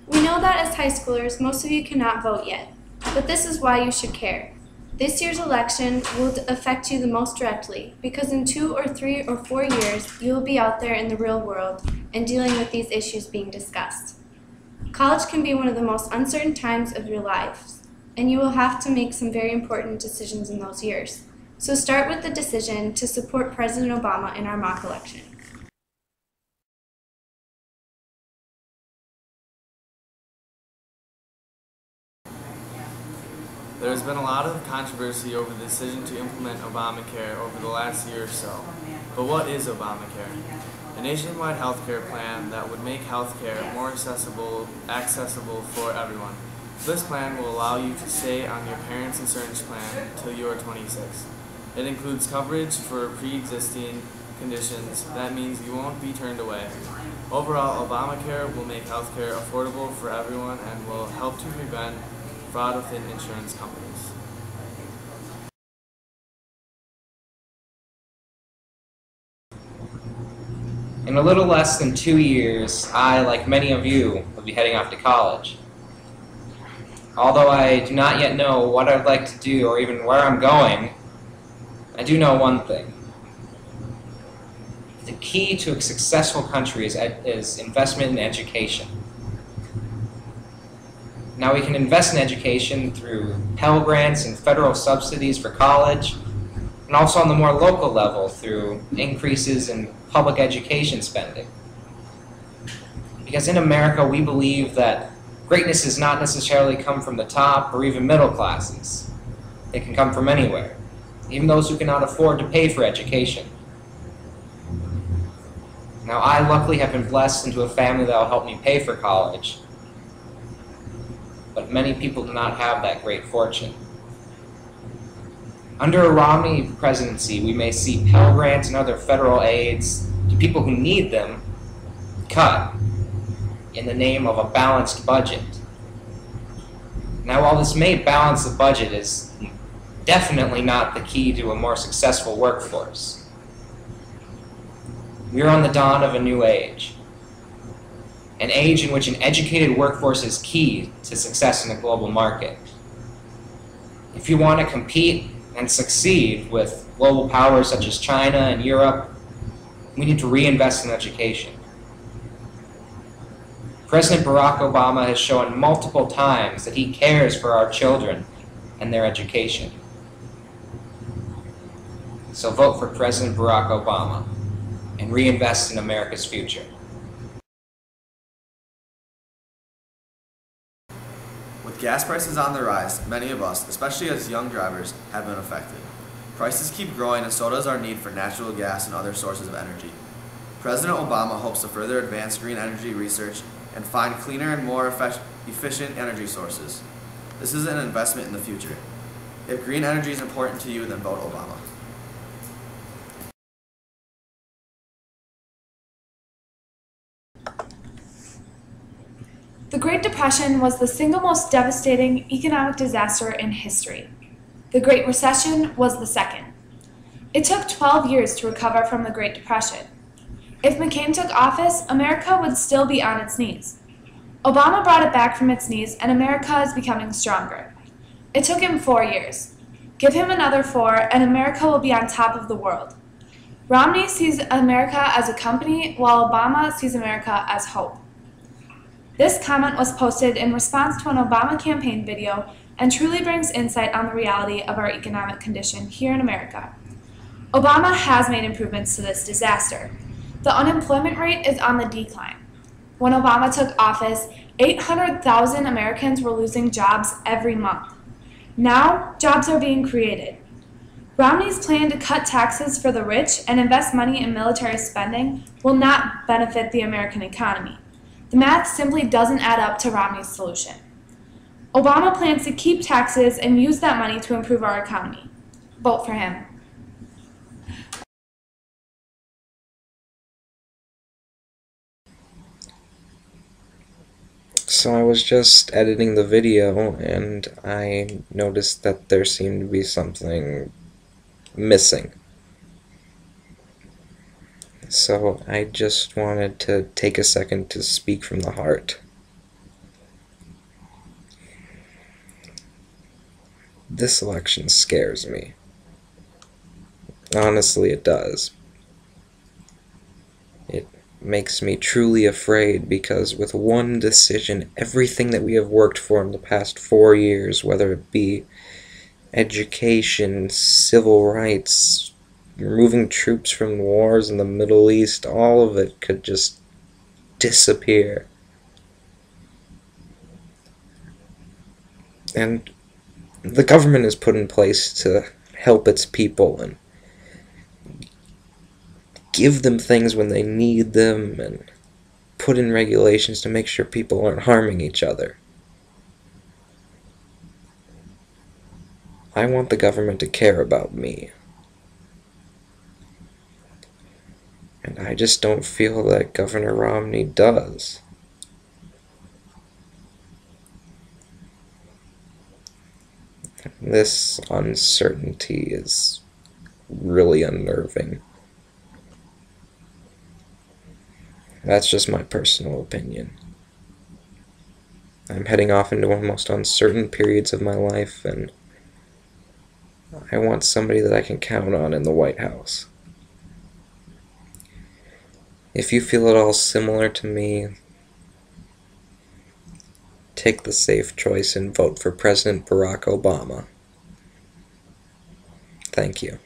We know that as high schoolers, most of you cannot vote yet, but this is why you should care. This year's election will affect you the most directly because in 2 or 3 or 4 years, you will be out there in the real world and dealing with these issues being discussed. College can be one of the most uncertain times of your lives, and you will have to make some very important decisions in those years. So start with the decision to support President Obama in our mock election. There has been a lot of controversy over the decision to implement Obamacare over the last year or so. But what is Obamacare? A nationwide health care plan that would make health care more accessible for everyone. This plan will allow you to stay on your parents' insurance plan until you are 26. It includes coverage for pre-existing conditions. That means you won't be turned away. Overall, Obamacare will make health care affordable for everyone and will help to prevent fraud within insurance companies. In a little less than 2 years, I, like many of you, will be heading off to college. Although I do not yet know what I'd like to do or even where I'm going, I do know one thing. The key to a successful country is investment in education. Now we can invest in education through Pell Grants and federal subsidies for college, and also on the more local level through increases in public education spending. Because in America, we believe that greatness does not necessarily come from the top or even middle classes. It can come from anywhere, even those who cannot afford to pay for education. Now, I luckily have been blessed into a family that will help me pay for college, but many people do not have that great fortune. Under a Romney presidency, we may see Pell Grants and other federal aids to people who need them cut in the name of a balanced budget. Now, while this may balance the budget, it is definitely not the key to a more successful workforce. We are on the dawn of a new age. An age in which an educated workforce is key to success in the global market. If you want to compete and succeed with global powers such as China and Europe, we need to reinvest in education. President Barack Obama has shown multiple times that he cares for our children and their education. So vote for President Barack Obama and reinvest in America's future. With gas prices on the rise, many of us, especially as young drivers, have been affected. Prices keep growing and so does our need for natural gas and other sources of energy. President Obama hopes to further advance green energy research and find cleaner and more efficient energy sources. This is an investment in the future. If green energy is important to you, then vote Obama. The Great Depression was the single most devastating economic disaster in history. The Great Recession was the second. It took 12 years to recover from the Great Depression. If McCain took office, America would still be on its knees. Obama brought it back from its knees, and America is becoming stronger. It took him 4 years. Give him another 4, and America will be on top of the world. Romney sees America as a company, while Obama sees America as hope. This comment was posted in response to an Obama campaign video and truly brings insight on the reality of our economic condition here in America. Obama has made improvements to this disaster. The unemployment rate is on the decline. When Obama took office, 800,000 Americans were losing jobs every month. Now, jobs are being created. Romney's plan to cut taxes for the rich and invest money in military spending will not benefit the American economy. The math simply doesn't add up to Romney's solution. Obama plans to keep taxes and use that money to improve our economy. Vote for him. So I was just editing the video and I noticed that there seemed to be something missing. So I just wanted to take a second to speak from the heart. this election scares me. Honestly, it does. It makes me truly afraid because with one decision, everything that we have worked for in the past 4 years, whether it be education, civil rights, removing troops from wars in the Middle East, all of it could just disappear. And the government is put in place to help its people and give them things when they need them and put in regulations to make sure people aren't harming each other. I want the government to care about me. And I just don't feel that Governor Romney does. This uncertainty is really unnerving. That's just my personal opinion. I'm heading off into one of the most uncertain periods of my life, and I want somebody that I can count on in the White House. If you feel at all similar to me, take the safe choice and vote for President Barack Obama. Thank you.